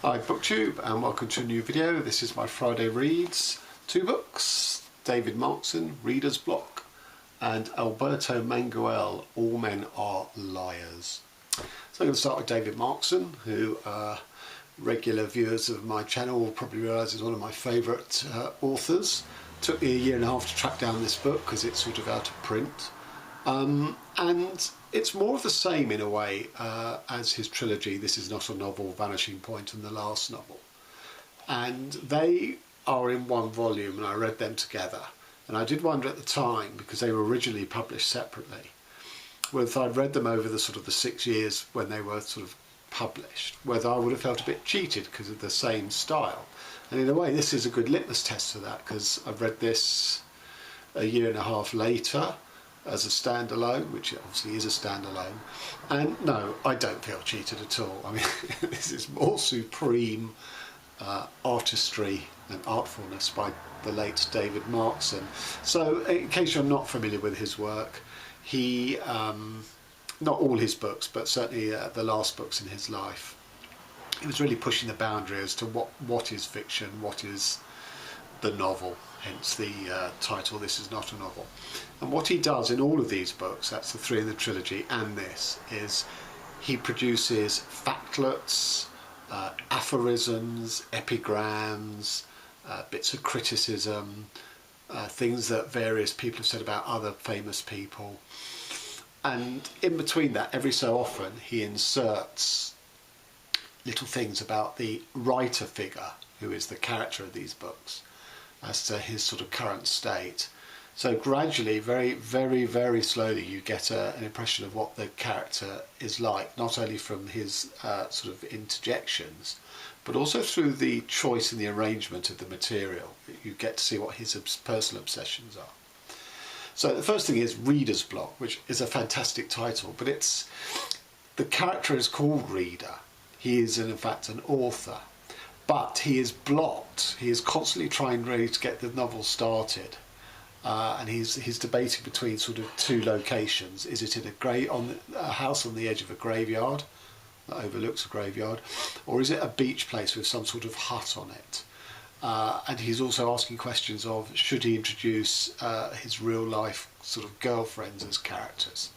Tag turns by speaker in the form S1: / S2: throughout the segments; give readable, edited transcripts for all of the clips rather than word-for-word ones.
S1: Hi Booktube and welcome to a new video. This is my Friday Reads. Two books, David Markson, Reader's Block, and Alberto Manguel, All Men Are Liars. So I'm going to start with David Markson, who regular viewers of my channel will probably realise is one of my favourite authors. Took me a year and a half to track down this book because it's sort of out of print. And it's more of the same in a way as his trilogy, This Is Not a Novel, Vanishing Point and the last novel. And they are in one volume and I read them together. And I did wonder at the time, because they were originally published separately, whether I'd read them over the sort of the 6 years when they were sort of published, whether I would have felt a bit cheated because of the same style. And in a way this is a good litmus test for that, because I've read this a year and a half later as a standalone, which obviously is a standalone, and no, I don't feel cheated at all. I mean, this is more supreme artistry and artfulness by the late David Markson. So in case you're not familiar with his work, he, not all his books, but certainly the last books in his life, he was really pushing the boundary as to what is fiction, what is the novel, hence the title, This Is Not a Novel. And what he does in all of these books, that's the three in the trilogy and this, is he produces factlets, aphorisms, epigrams, bits of criticism, things that various people have said about other famous people. And in between that, every so often, he inserts little things about the writer figure, who is the character of these books, as to his sort of current state. So gradually, very, very, very slowly, you get an impression of what the character is like, not only from his sort of interjections, but also through the choice and the arrangement of the material. You get to see what his personal obsessions are. So the first thing is Reader's Block, which is a fantastic title, but the character is called Reader. He is in fact an author, but he is blocked. He is constantly trying really to get the novel started. And he's debating between sort of two locations. Is it in a house on the edge of a graveyard that overlooks a graveyard, or is it a beach place with some sort of hut on it? And he's also asking questions of, should he introduce his real life sort of girlfriends as characters?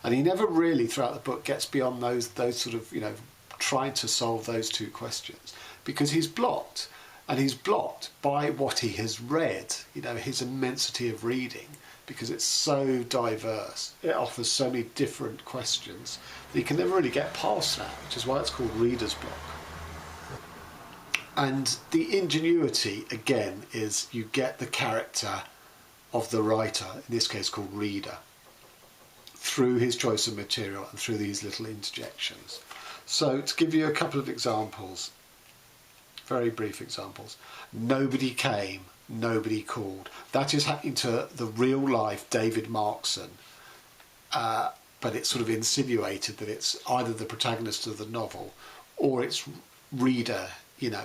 S1: And he never really throughout the book gets beyond those sort of, you know, trying to solve those two questions, because he's blocked. And he's blocked by what he has read, you know, his immensity of reading, because it's so diverse. It offers so many different questions that he can never really get past that, which is why it's called Reader's Block. And the ingenuity, again, is you get the character of the writer, in this case called Reader, through his choice of material and through these little interjections. So to give you a couple of examples, very brief examples. Nobody came, nobody called. That is happening to the real life David Markson, but it's sort of insinuated that it's either the protagonist of the novel or it's Reader. You know,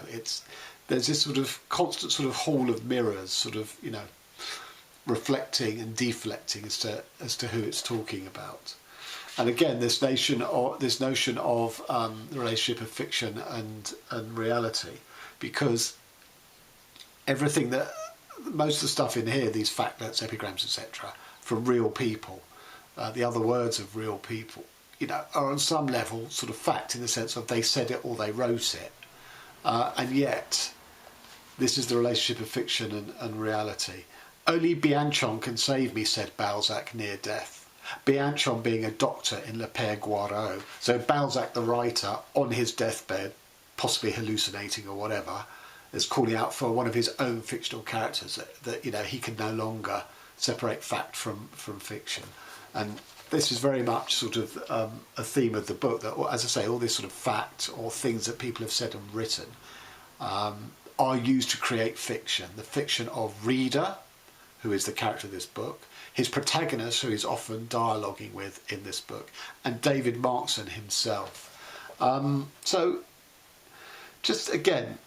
S1: there's this sort of constant sort of hall of mirrors, sort of, you know, reflecting and deflecting as to who it's talking about. And again, this notion of the relationship of fiction and reality, because everything most of the stuff in here, these factlets, epigrams, etc., from real people, the other words of real people, you know, are on some level sort of fact in the sense of they said it or they wrote it, and yet this is the relationship of fiction and reality. Only Bianchon can save me, said Balzac near death. Bianchon being a doctor in Le Père Goriot. So Balzac, the writer, on his deathbed, possibly hallucinating or whatever, is calling out for one of his own fictional characters, that you know, he can no longer separate fact from fiction. And this is very much sort of a theme of the book, that, as I say, all this sort of fact or things that people have said and written are used to create fiction. The fiction of Reader, who is the character of this book, his protagonist, who he's often dialoguing with in this book, and David Markson himself. So, just again,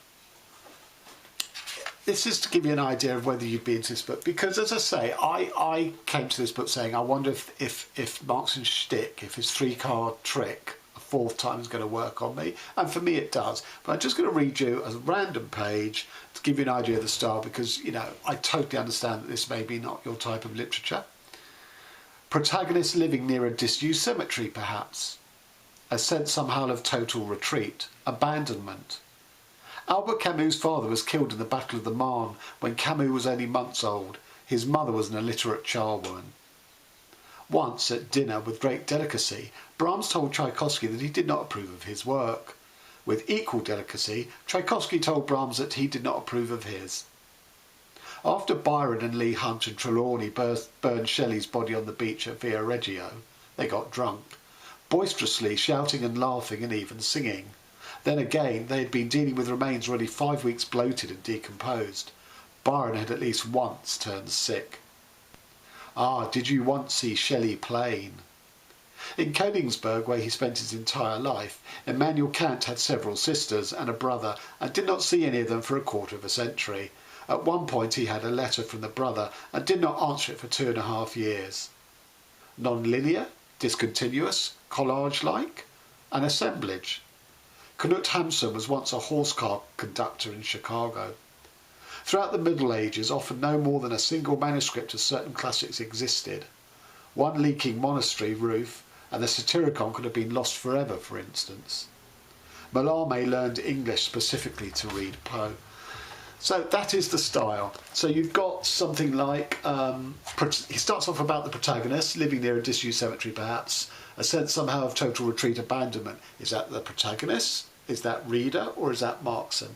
S1: this is to give you an idea of whether you'd be into this book, because as I say, I came to this book saying, I wonder if Markson's shtick, if his 3-card trick of fourth time is going to work on me, and for me it does. But I'm just going to read you a random page to give you an idea of the style, because, you know, I totally understand that this may be not your type of literature. Protagonist living near a disused cemetery, perhaps. A sense somehow of total retreat, abandonment. Albert Camus' father was killed in the Battle of the Marne when Camus was only months old. His mother was an illiterate charwoman. Once, at dinner, with great delicacy, Brahms told Tchaikovsky that he did not approve of his work. With equal delicacy, Tchaikovsky told Brahms that he did not approve of his. After Byron and Leigh Hunt and Trelawney burned Shelley's body on the beach at Viareggio, they got drunk, boisterously shouting and laughing and even singing. Then again, they had been dealing with remains already 5 weeks bloated and decomposed. Byron had at least once turned sick. Ah, did you once see Shelley plain? In Königsberg, where he spent his entire life, Immanuel Kant had several sisters and a brother, and did not see any of them for a quarter of a century. At one point he had a letter from the brother, and did not answer it for 2.5 years. Non-linear, discontinuous, collage-like, an assemblage. Knut Hamsun was once a horse car conductor in Chicago. Throughout the Middle Ages, often no more than a single manuscript of certain classics existed. One leaking monastery roof, and the Satyricon could have been lost forever, for instance. Mallarmé learned English specifically to read Poe. So that is the style. So you've got something like, he starts off about the protagonist, living near a disused cemetery perhaps, a sense somehow of total retreat, abandonment. Is that the protagonist? Is that reader? Or is that Markson?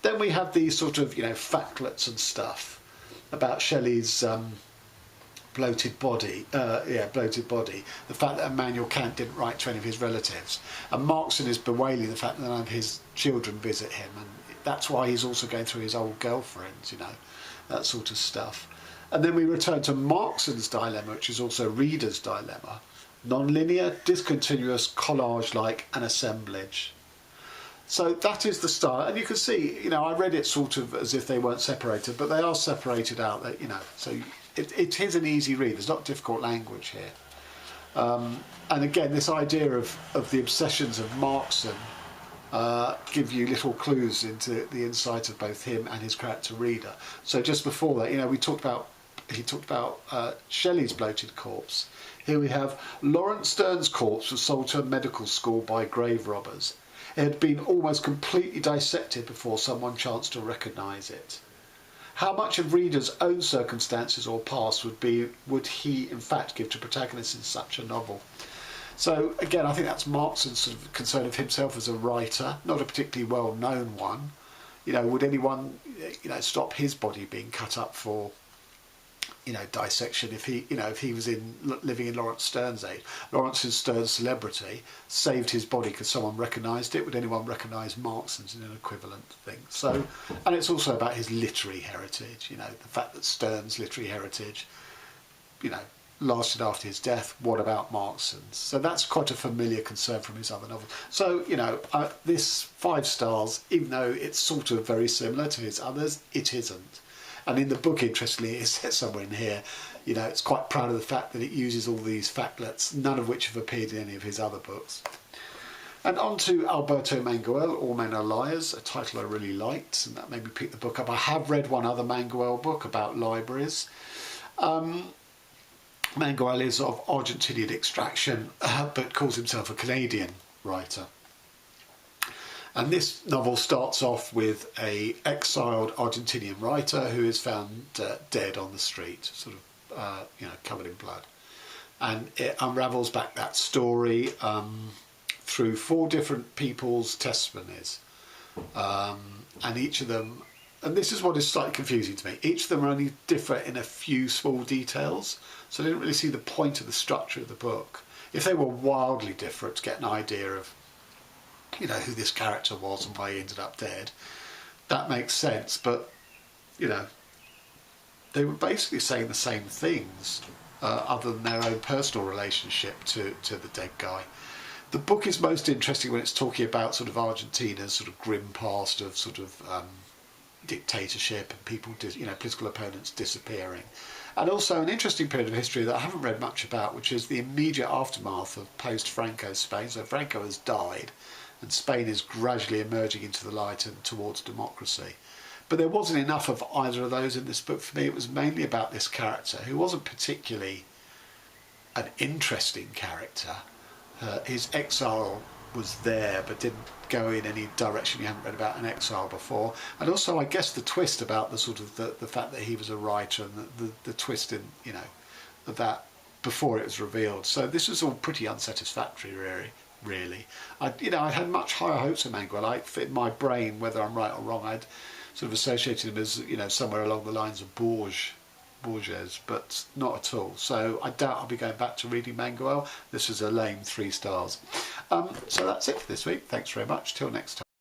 S1: Then we have these sort of, you know, factlets and stuff about Shelley's bloated body. The fact that Immanuel Kant didn't write to any of his relatives. And Markson is bewailing the fact that none of his children visit him. And that's why he's also going through his old girlfriends, you know, that sort of stuff. And then we return to Markson's dilemma, which is also reader's dilemma. Non-linear, discontinuous, collage-like, and assemblage. So that is the style, and you can see, you know, I read it sort of as if they weren't separated, but they are separated out, you know, so it is an easy read. There's not difficult language here. And again, this idea of the obsessions of Markson give you little clues into the insight of both him and his character reader. So just before that, you know, he talked about Shelley's bloated corpse. Here we have Lawrence Sterne's corpse was sold to a medical school by grave robbers. It had been almost completely dissected before someone chanced to recognise it. How much of reader's own circumstances or past would he in fact give to protagonists in such a novel? So again, I think that's Markson's sort of concern of himself as a writer, not a particularly well-known one. You know, would anyone, you know, stop his body being cut up for, you know, dissection if he was living in Lawrence Sterne's age? Lawrence Sterne's celebrity saved his body because someone recognised it. Would anyone recognise Markson's in an equivalent thing? So, and it's also about his literary heritage, you know, the fact that Sterne's literary heritage, you know, lasted after his death. What about Markson's? So that's quite a familiar concern from his other novels. So, you know, this 5 stars, even though it's sort of very similar to his others, it isn't. And in the book, interestingly, it says somewhere in here, you know, it's quite proud of the fact that it uses all these factlets, none of which have appeared in any of his other books. And on to Alberto Manguel, All Men Are Liars, a title I really liked, and that made me pick the book up. I have read one other Manguel book about libraries. Manguel is of Argentinian extraction, but calls himself a Canadian writer. And this novel starts off with a exiled Argentinian writer who is found dead on the street, sort of, you know, covered in blood. And it unravels back that story through 4 different people's testimonies. And each of them, and this is what is slightly confusing to me, each of them only differ in a few small details, so I didn't really see the point of the structure of the book. If they were wildly different, to get an idea of, you know, who this character was and why he ended up dead, that makes sense. But, you know, they were basically saying the same things, other than their own personal relationship to the dead guy. The book is most interesting when it's talking about sort of Argentina's sort of grim past of sort of dictatorship and people, you know, political opponents disappearing. And also an interesting period of history that I haven't read much about, which is the immediate aftermath of post-Franco Spain. So Franco has died and Spain is gradually emerging into the light and towards democracy. But there wasn't enough of either of those in this book for me. It was mainly about this character who wasn't particularly an interesting character. His exile was there but didn't go in any direction you haven't read about an exile before. And also I guess the twist about the sort of the fact that he was a writer and the twist in, you know, of that before it was revealed. So this was all pretty unsatisfactory really. I had much higher hopes of Manguel. In my brain, whether I'm right or wrong, I'd sort of associated him as, you know, somewhere along the lines of Borges, but not at all. So I doubt I'll be going back to reading Manguel. This is a lame 3 stars. So that's it for this week. Thanks very much. Till next time.